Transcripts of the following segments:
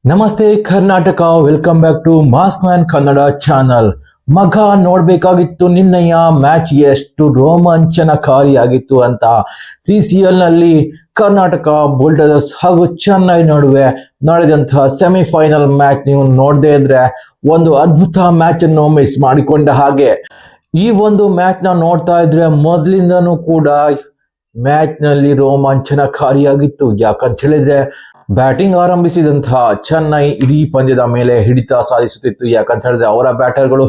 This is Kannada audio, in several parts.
ನಮಸ್ತೆ Karnataka, welcome back to mask man Kannada channel. ಮಗ ನೋಡ್ಬೇಕಾಗಿತ್ತು ನಿನ್ನೆಯ ಮ್ಯಾಚ್ ಎಷ್ಟು ರೋಮಾಂಚನಕಾರಿಯಾಗಿತ್ತು ಅಂತ. CCL ನಲ್ಲಿ ಕರ್ನಾಟಕ ಬುಲ್ಡೋಸರ್ಸ್ ಹಾಗೂ ಚೆನ್ನೈ ನಡುವೆ ನಡೆದಂತಹ ಸೆಮಿಫೈನಲ್ ಮ್ಯಾಚ್ ನೀವು ನೋಡದೇ ಇದ್ರೆ ಒಂದು ಅದ್ಭುತ ಮ್ಯಾಚ್ ಅನ್ನು ಮಿಸ್ ಮಾಡಿಕೊಂಡ ಹಾಗೆ. ಈ ಒಂದು ಮ್ಯಾಚ್ ನ ನೋಡ್ತಾ ಇದ್ರೆ ಮೊದಲಿಂದನೂ ಕೂಡ ಮ್ಯಾಚ್ ನಲ್ಲಿ ರೋಮಾಂಚನಕಾರಿಯಾಗಿತ್ತು. ಯಾಕಂತ ಹೇಳಿದ್ರೆ ಬ್ಯಾಟಿಂಗ್ ಆರಂಭಿಸಿದಂತಹ ಚೆನ್ನೈ ಇಡೀ ಪಂದ್ಯದ ಮೇಲೆ ಹಿಡಿತ ಸಾಧಿಸುತ್ತಿತ್ತು. ಯಾಕಂತ ಹೇಳಿದ್ರೆ ಅವರ ಬ್ಯಾಟರ್ಗಳು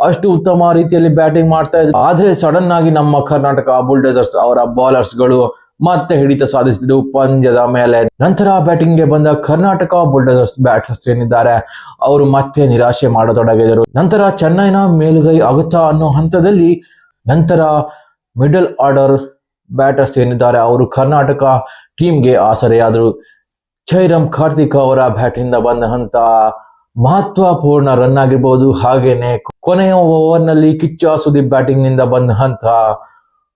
ಅಷ್ಟು ಉತ್ತಮ ರೀತಿಯಲ್ಲಿ ಬ್ಯಾಟಿಂಗ್ ಮಾಡ್ತಾ ಇದ್ರು. ಆದ್ರೆ ಸಡನ್ ಆಗಿ ನಮ್ಮ ಕರ್ನಾಟಕ ಬುಲ್ಡೋಸರ್ಸ್ ಅವರ ಬೌಲರ್ಸ್ ಗಳು ಮತ್ತೆ ಹಿಡಿತ ಸಾಧಿಸಿದ್ರು ಪಂದ್ಯದ ಮೇಲೆ. ನಂತರ ಬ್ಯಾಟಿಂಗ್ ಗೆ ಬಂದ ಕರ್ನಾಟಕ ಬುಲ್ಡೋಸರ್ಸ್ ಬ್ಯಾಟರ್ಸ್ ಏನಿದ್ದಾರೆ ಅವರು ಮತ್ತೆ ನಿರಾಶೆ ಮಾಡತೊಡಗಿದರು. ನಂತರ ಚೆನ್ನೈನ ಮೇಲುಗೈ ಆಗುತ್ತಾ ಅನ್ನೋ ಹಂತದಲ್ಲಿ ನಂತರ ಮಿಡಲ್ ಆರ್ಡರ್ ಬ್ಯಾಟರ್ಸ್ ಏನಿದ್ದಾರೆ ಅವರು ಕರ್ನಾಟಕ ಟೀಮ್ಗೆ ಆಸರೆಯಾದರು. ಜೈರಾಮ್ ಕಾರ್ತಿಕ್ ಅವರ ಬ್ಯಾಟ್ ಇಂದ ಬಂದಂತ ಮಹತ್ವಪೂರ್ಣ ರನ್ ಆಗಿರ್ಬೋದು, ಹಾಗೇನೆ ಕೊನೆಯ ಓವರ್ ನಲ್ಲಿ ಕಿಚ್ಚ ಸುದೀಪ್ ಬ್ಯಾಟಿಂಗ್ ನಿಂದ ಬಂದಂತ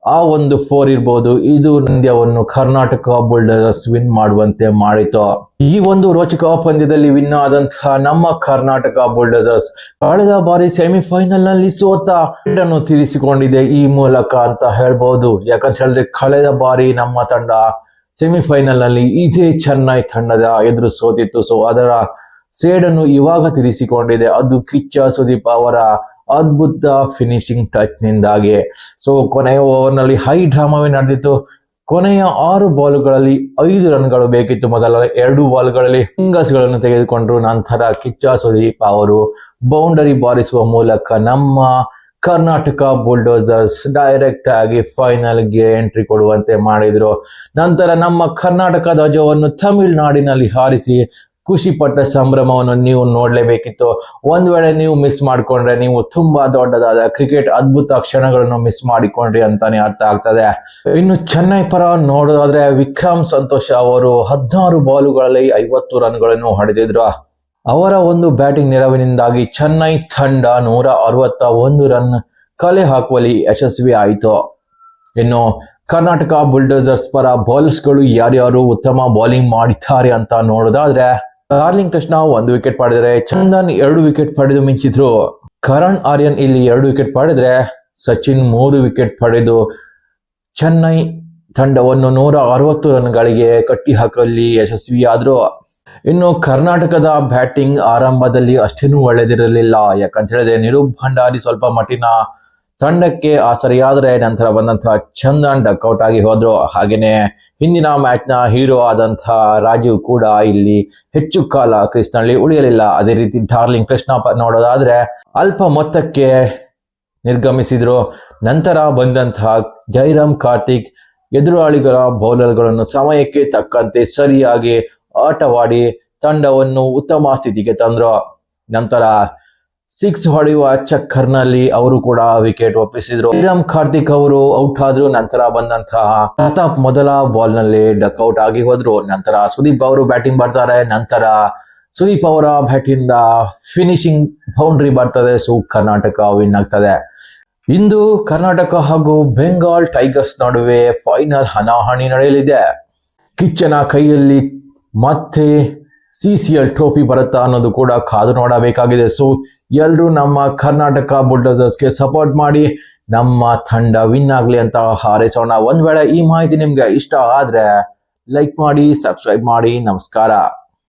ಆ ಒಂದು 4 ಇರ್ಬೋದು, ಇದು ಪಂದ್ಯವನ್ನು ಕರ್ನಾಟಕ ಬುಲ್ಡೋಸರ್ಸ್ ವಿನ್ ಮಾಡುವಂತೆ ಮಾಡಿತು. ಈ ಒಂದು ರೋಚಕ ಪಂದ್ಯದಲ್ಲಿ ವಿನ್ ಆದಂತಹ ನಮ್ಮ ಕರ್ನಾಟಕ ಬುಲ್ಡೋಸರ್ಸ್ ಕಳೆದ ಬಾರಿ ಸೆಮಿಫೈನಲ್ ನಲ್ಲಿ ಸೋತ ಅನ್ನು ತೀರಿಸಿಕೊಂಡಿದೆ ಈ ಮೂಲಕ ಅಂತ ಹೇಳ್ಬಹುದು. ಯಾಕಂತ ಹೇಳಿದ್ರೆ ಕಳೆದ ಬಾರಿ ನಮ್ಮ ತಂಡ ಸೆಮಿಫೈನಲ್ ನಲ್ಲಿ ಇದೇ ಚೆನ್ನೈ ತಂಡದ ಎದುರು ಸೋತಿತ್ತು. ಸೊ ಅದರ ಸೇಡನ್ನು ಇವಾಗ ತೀರಿಸಿಕೊಂಡಿದೆ, ಅದು ಕಿಚ್ಚ ಸುದೀಪ್ ಅವರ ಅದ್ಭುತ ಫಿನಿಶಿಂಗ್ ಟಚ್ ನಿಂದಾಗಿ. ಸೊ ಕೊನೆಯ ಓವರ್ ನಲ್ಲಿ ಹೈ ಡ್ರಾಮಾವೇ ನಡೆದಿತ್ತು. ಕೊನೆಯ 6 ಬಾಲ್ಗಳಲ್ಲಿ 5 ರನ್ಗಳು ಬೇಕಿತ್ತು. ಮೊದಲ 2 ಬಾಲ್ಗಳಲ್ಲಿ ಸಿಂಗಲ್ಸ್ ಗಳನ್ನು ತೆಗೆದುಕೊಂಡ್ರು. ನಂತರ ಕಿಚ್ಚ ಸುದೀಪ್ ಅವರು ಬೌಂಡರಿ ಬಾರಿಸುವ ಮೂಲಕ ನಮ್ಮ ಕರ್ನಾಟಕ ಬುಲ್ಡೋಸರ್ಸ್ ಡೈರೆಕ್ಟ್ ಆಗಿ ಫೈನಲ್ ಗೆ ಎಂಟ್ರಿ ಕೊಡುವಂತೆ ಮಾಡಿದ್ರು. ನಂತರ ನಮ್ಮ ಕರ್ನಾಟಕ ಧ್ವಜವನ್ನು ತಮಿಳುನಾಡಿನಲ್ಲಿ ಹಾರಿಸಿ ಖುಷಿ ಪಟ್ಟ ಸಂಭ್ರಮವನ್ನು ನೀವು ನೋಡ್ಲೇಬೇಕಿತ್ತು. ಒಂದ್ ವೇಳೆ ನೀವು ಮಿಸ್ ಮಾಡ್ಕೊಂಡ್ರೆ ನೀವು ತುಂಬಾ ದೊಡ್ಡದಾದ ಕ್ರಿಕೆಟ್ ಅದ್ಭುತ ಕ್ಷಣಗಳನ್ನು ಮಿಸ್ ಮಾಡಿಕೊಂಡ್ರಿ ಅಂತಾನೆ ಅರ್ಥ ಆಗ್ತದೆ. ಇನ್ನು ಚೆನ್ನೈ ಪರ ನೋಡೋದಾದ್ರೆ ವಿಕ್ರಮ್ ಸಂತೋಷ್ ಅವರು 16 ಬಾಲುಗಳಲ್ಲಿ 50 ರನ್ಗಳನ್ನು ಹೊಡೆದಿದ್ರು. ಅವರ ಒಂದು ಬ್ಯಾಟಿಂಗ್ ನೆರವಿನಿಂದಾಗಿ ಚೆನ್ನೈ ತಂಡ 161 ರನ್ ಕಲೆ ಹಾಕುವಲ್ಲಿ ಯಶಸ್ವಿ ಆಯಿತು. ಇನ್ನು ಕರ್ನಾಟಕ ಬುಲ್ಡೋಸರ್ಸ್ ಪರ ಬೌಲರ್ಸ್ ಗಳು ಯಾರ್ಯಾರು ಉತ್ತಮ ಬೌಲಿಂಗ್ ಮಾಡಿದ್ದಾರೆ ಅಂತ ನೋಡೋದಾದ್ರೆ ಡಾರ್ಲಿಂಗ್ ಕೃಷ್ಣ 1 ವಿಕೆಟ್ ಪಡೆದರೆ, ಚಂದನ್ 2 ವಿಕೆಟ್ ಪಡೆದು ಮಿಂಚಿದ್ರು. ಕರಣ್ ಆರ್ಯನ್ ಇಲ್ಲಿ 2 ವಿಕೆಟ್ ಪಡೆದ್ರೆ, ಸಚಿನ್ 3 ವಿಕೆಟ್ ಪಡೆದು ಚೆನ್ನೈ ತಂಡವನ್ನು 160 ರನ್ಗಳಿಗೆ ಕಟ್ಟಿ ಹಾಕಲ್ಲಿ ಯಶಸ್ವಿಯಾದ್ರು. ಇನ್ನು ಕರ್ನಾಟಕದ ಬ್ಯಾಟಿಂಗ್ ಆರಂಭದಲ್ಲಿ ಅಷ್ಟೇನೂ ಒಳ್ಳೆದಿರಲಿಲ್ಲ. ಯಾಕಂತ ಹೇಳಿದ್ರೆ ನಿರೂಪ್ ಭಂಡಾರಿ ಸ್ವಲ್ಪ ಮಟ್ಟಿನ ತಂಡಕ್ಕೆ ಆಸರೆಯಾದ್ರೆ ನಂತರ ಬಂದಂತಹ ಚಂದನ್ ಡಕ್ಔಟ್ ಆಗಿ ಹೋದ್ರು. ಹಾಗೇನೆ ಹಿಂದಿನ ಮ್ಯಾಚ್ ನ ಹೀರೋ ಆದಂತಹ ರಾಜೀವ್ ಕೂಡ ಇಲ್ಲಿ ಹೆಚ್ಚು ಕಾಲ ಕ್ರೀಸ್ ನಲ್ಲಿ ಉಳಿಯಲಿಲ್ಲ. ಅದೇ ರೀತಿ ಡಾರ್ಲಿಂಗ್ ಕೃಷ್ಣ ನೋಡೋದಾದ್ರೆ ಅಲ್ಪ ಮೊತ್ತಕ್ಕೆ ನಿರ್ಗಮಿಸಿದ್ರು. ನಂತರ ಬಂದಂತಹ ಜೈರಾಮ್ ಕಾರ್ತಿಕ್ ಎದುರಾಳಿಗಳ ಬೌಲರ್ಗಳನ್ನು ಸಮಯಕ್ಕೆ ತಕ್ಕಂತೆ ಸರಿಯಾಗಿ ಆಟವಾಡಿ ತಂಡವನ್ನು ಉತ್ತಮ ಸ್ಥಿತಿಗೆ ತಂದ್ರು. ನಂತರ 6 ಹೊಡೆಯುವ ಚಕ್ಕರ್ನಲ್ಲಿ ಅವರು ಕೂಡ ವಿಕೆಟ್ ಒಪ್ಪಿಸಿದ್ರು. ಜೈರಾಮ್ ಕಾರ್ತಿಕ್ ಅವರು ಔಟ್ ಆದ್ರು. ನಂತರ ಬಂದಂತಹ ಪ್ರತಾಪ್ ಮೊದಲ ಬಾಲ್ ನಲ್ಲಿ ಡಕ್ಔಟ್ ಆಗಿ ಹೋದ್ರು. ನಂತರ ಸುದೀಪ್ ಅವರು ಬ್ಯಾಟಿಂಗ್ ಬರ್ತಾರೆ. ನಂತರ ಸುದೀಪ್ ಅವರ ಬ್ಯಾಟ್ ಇಂದ ಫಿನಿಶಿಂಗ್ ಬೌಂಡ್ರಿ ಬರ್ತದೆ. ಸೊ ಕರ್ನಾಟಕ ವಿನ್ ಆಗ್ತದೆ. ಇಂದು ಕರ್ನಾಟಕ ಹಾಗೂ ಬೆಂಗಾಲ್ ಟೈಗರ್ಸ್ ನಡುವೆ ಫೈನಲ್ ಹಣಾಹಣಿ ನಡೆಯಲಿದೆ. ಕಿಚ್ಚನ ಕೈಯಲ್ಲಿ ಮತ್ತೆ CCL ಟ್ರೋಫಿ ಬರುತ್ತಾ ಅನ್ನೋದು ಕೂಡ ಕಾದು ನೋಡಬೇಕಾಗಿದೆ. ಸೊ ಎಲ್ಲರೂ ನಮ್ಮ ಕರ್ನಾಟಕ ಬುಲ್ಡೋಸರ್ಸ್ಗೆ ಸಪೋರ್ಟ್ ಮಾಡಿ ನಮ್ಮ ತಂಡ ವಿನ್ ಆಗ್ಲಿ ಅಂತ ಹಾರೈಸೋಣ. ಒಂದ್ ವೇಳೆ ಈ ಮಾಹಿತಿ ನಿಮ್ಗೆ ಇಷ್ಟ ಆದ್ರೆ ಲೈಕ್ ಮಾಡಿ, ಸಬ್ಸ್ಕ್ರೈಬ್ ಮಾಡಿ. ನಮಸ್ಕಾರ.